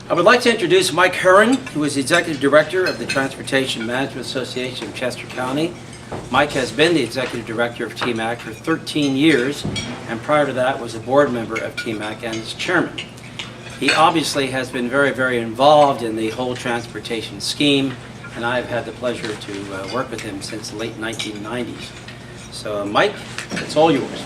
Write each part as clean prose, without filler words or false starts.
I would like to introduce Mike Herron, who is the Executive Director of the Transportation Management Association of Chester County. Mike has been the Executive Director of TMACC for 13 years, and prior to that was a board member of TMACC and its chairman. He obviously has been very involved in the whole transportation scheme, and I've had the pleasure to work with him since the late 1990s. So Mike, it's all yours.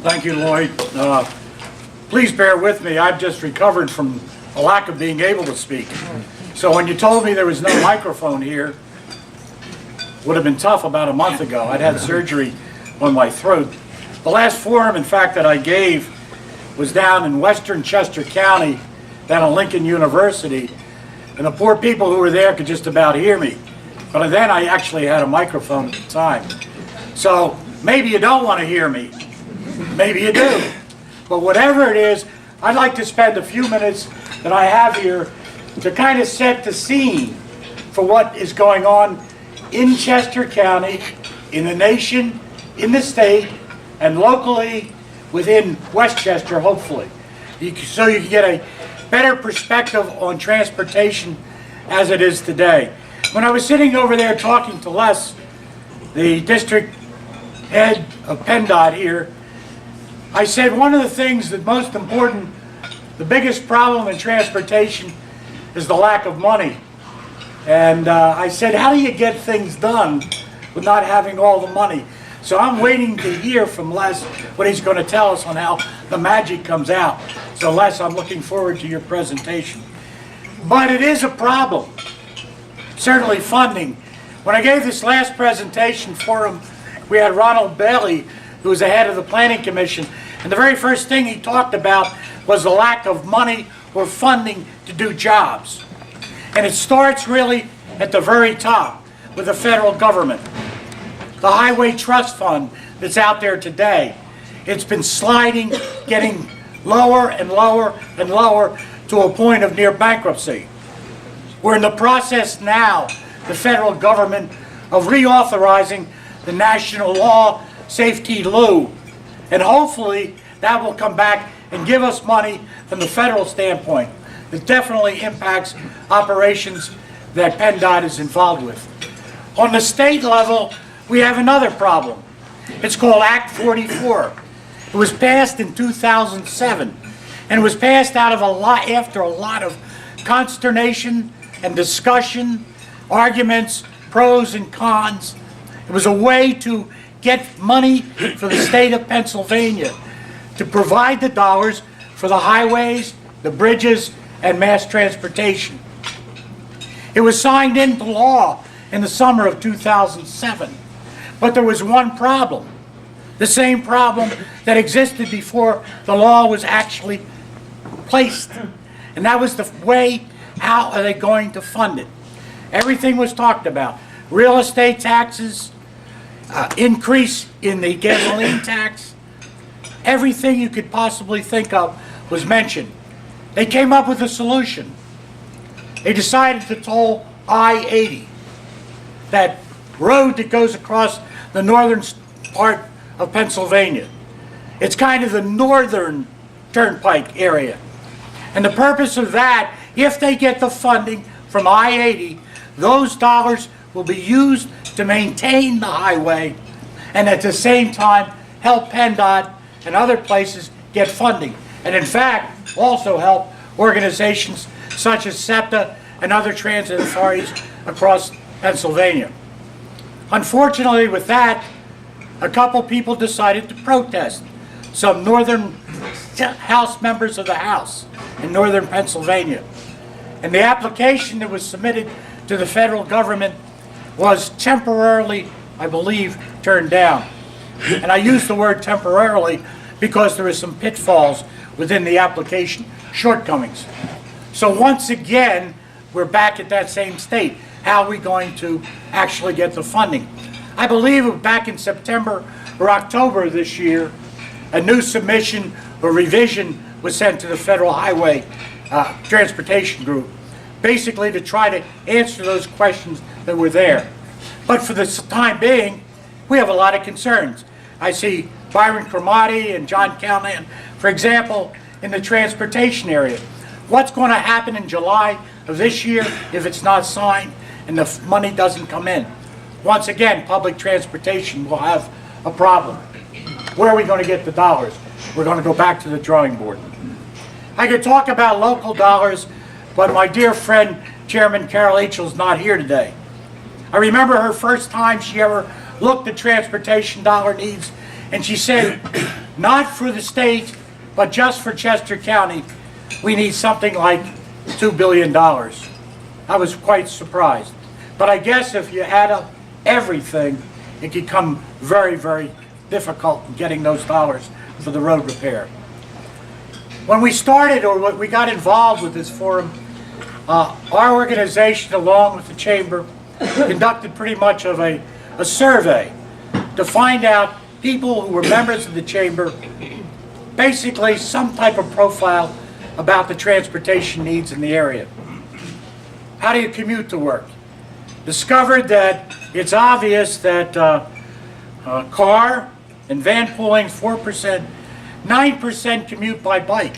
Thank you, Lloyd. Please bear with me. I've just recovered from a lack of being able to speak. So when you told me there was no microphone here, would have been tough about a month ago. I'd had surgery on my throat. The last forum, in fact, that I gave was down in western Chester County, down at Lincoln University, and the poor people who were there could just about hear me. But then I actually had a microphone at the time. So maybe you don't want to hear me. Maybe you do. But whatever it is, I'd like to spend a few minutes that I have here to kind of set the scene for what is going on in Chester County, in the nation, in the state, and locally within Westchester, hopefully. So you can get a better perspective on transportation as it is today. When I was sitting over there talking to Les, the district head of PennDOT here, I said one of the things that most important, the biggest problem in transportation is the lack of money. And I said, how do you get things done with not having all the money? So I'm waiting to hear from Les what he's going to tell us on how the magic comes out. So Les, I'm looking forward to your presentation. But it is a problem. Certainly funding. When I gave this last presentation for him, we had Ronald Bailey, who was the head of the Planning Commission, and the very first thing he talked about was the lack of money or funding to do jobs. And it starts really at the very top with the federal government. The Highway Trust Fund that's out there today, it's been sliding, getting lower and lower and lower to a point of near bankruptcy. We're in the process now, the federal government, of reauthorizing the National Law Safety Law, and hopefully that will come back and give us money from the federal standpoint that definitely impacts operations that PennDOT is involved with. On the state level, we have another problem. It's called Act 44. It was passed in 2007, and it was passed after a lot of consternation and discussion, arguments, pros and cons. It was a way to get money for the state of Pennsylvania to provide the dollars for the highways, the bridges, and mass transportation. It was signed into law in the summer of 2007, but there was one problem, the same problem that existed before the law was actually placed, and that was the way, how are they going to fund it? Everything was talked about. Real estate taxes, increase in the gasoline tax, everything you could possibly think of was mentioned. They came up with a solution. They decided to toll I-80, that road that goes across the northern part of Pennsylvania. It's kind of the northern turnpike area. And the purpose of that, if they get the funding from I-80, those dollars will be used to maintain the highway and at the same time help PennDOT and other places get funding. And in fact, also help organizations such as SEPTA and other transit authorities across Pennsylvania. Unfortunately with that, a couple people decided to protest. Some northern House members of the House in northern Pennsylvania. And the application that was submitted to the federal government was temporarily, I believe, turned down. And I use the word temporarily because there are some pitfalls within the application, shortcomings. So once again, we're back at that same state. How are we going to actually get the funding? I believe back in September or October of this year, a new submission or revision was sent to the Federal Highway Transportation Group, basically to try to answer those questions that were there. But for the time being, we have a lot of concerns. I see Byron Cromartie and John Callahan, for example, in the transportation area. What's going to happen in July of this year if it's not signed and the money doesn't come in? Once again, public transportation will have a problem. Where are we going to get the dollars? We're going to go back to the drawing board. I could talk about local dollars, but my dear friend, Chairman Carol H.'s not here today. I remember her first time she ever looked at transportation dollar needs, and she said, not for the state, but just for Chester County, we need something like $2 billion. I was quite surprised. But I guess if you add up everything, it could become very, very difficult in getting those dollars for the road repair. When we started, or when we got involved with this forum, our organization, along with the Chamber, conducted pretty much of a survey to find out people who were members of the Chamber, basically some type of profile about the transportation needs in the area. How do you commute to work? Discovered that it's obvious that car and van pooling 4%, 9% commute by bike.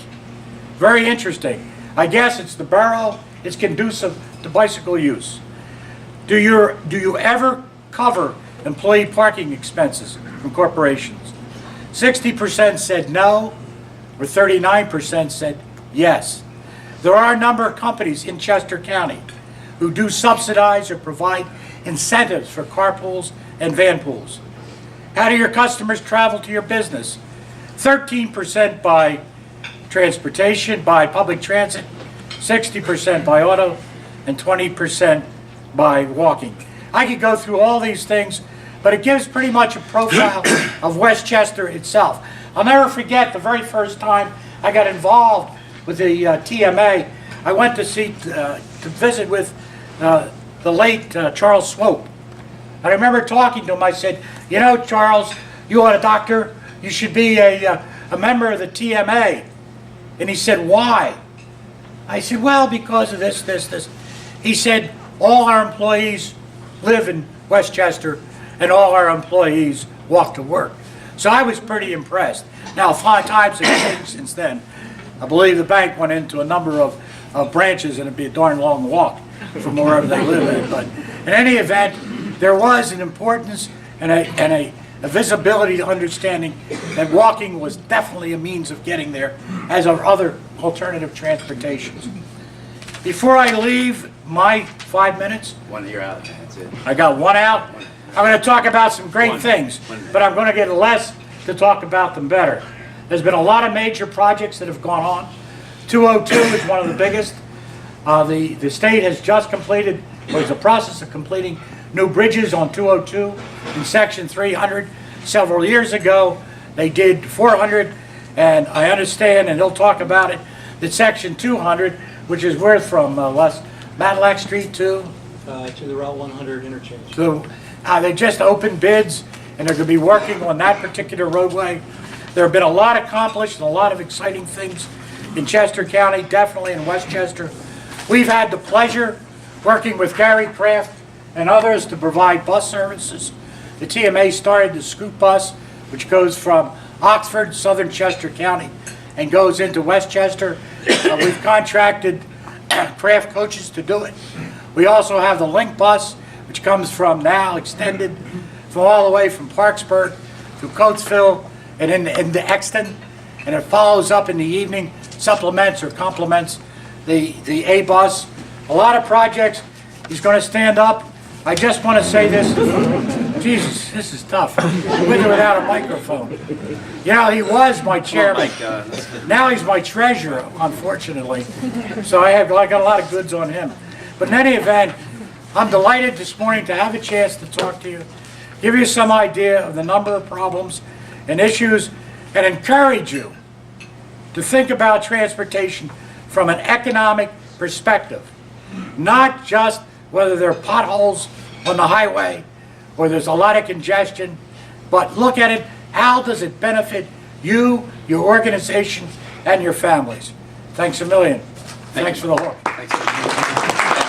Very interesting. I guess it's the borough, it's conducive to bicycle use. Do you ever cover employee parking expenses from corporations? 60% said no, or 39% said yes. There are a number of companies in Chester County who do subsidize or provide incentives for carpools and van pools. How do your customers travel to your business? 13% by transportation, by public transit, 60% by auto, and 20% by walking. I could go through all these things, but it gives pretty much a profile of Westchester itself. I'll never forget the very first time I got involved with the TMA. I went to visit with the late Charles Swope. I remember talking to him. I said, you know, Charles, you are a doctor. You should be a member of the TMA. And he said, why? I said, well, because of this. He said, all our employees live in Westchester and all our employees walk to work. So I was pretty impressed. Now, 5 times have changed since then. I believe the bank went into a number of branches, and it'd be a darn long walk from wherever they live in. But in any event, there was an importance and a visibility to understanding that walking was definitely a means of getting there, as are other alternative transportations. Before I leave my 5 minutes, 1 year out, that's it. I got one out. I'm going to talk about some great things, but I'm going to get less to talk about them better. There's been a lot of major projects that have gone on. 202 is one of the biggest. The state has just completed, or is in the process of completing, new bridges on 202 in section 300. Several years ago, they did 400, and I understand, and they'll talk about it, that section 200, which is where from West Matlack Street to the Route 100 interchange. So they just opened bids, and they're going to be working on that particular roadway. There have been a lot accomplished and a lot of exciting things in Chester County, definitely in Westchester. We've had the pleasure working with Gary Krapf and others to provide bus services. The TMA started the Scoop Bus, which goes from Oxford, southern Chester County, and goes into Westchester. We've contracted Krapf Coaches to do it. We also have the Link Bus, which comes from now, extended from all the way from Parksburg to Coatesville and into Exton, and it follows up in the evening, supplements or complements the A bus. A lot of projects. He's going to stand up. I just want to say this. Jesus, this is tough. With or without a microphone. You know, he was my chairman. Now he's my treasurer, unfortunately. So I got a lot of goods on him. But in any event, I'm delighted this morning to have a chance to talk to you, give you some idea of the number of problems and issues, and encourage you to think about transportation from an economic perspective. Not just whether there are potholes on the highway or there's a lot of congestion, but look at it, how does it benefit you, your organization, and your families? Thanks a million. Thanks for the hook. Thanks.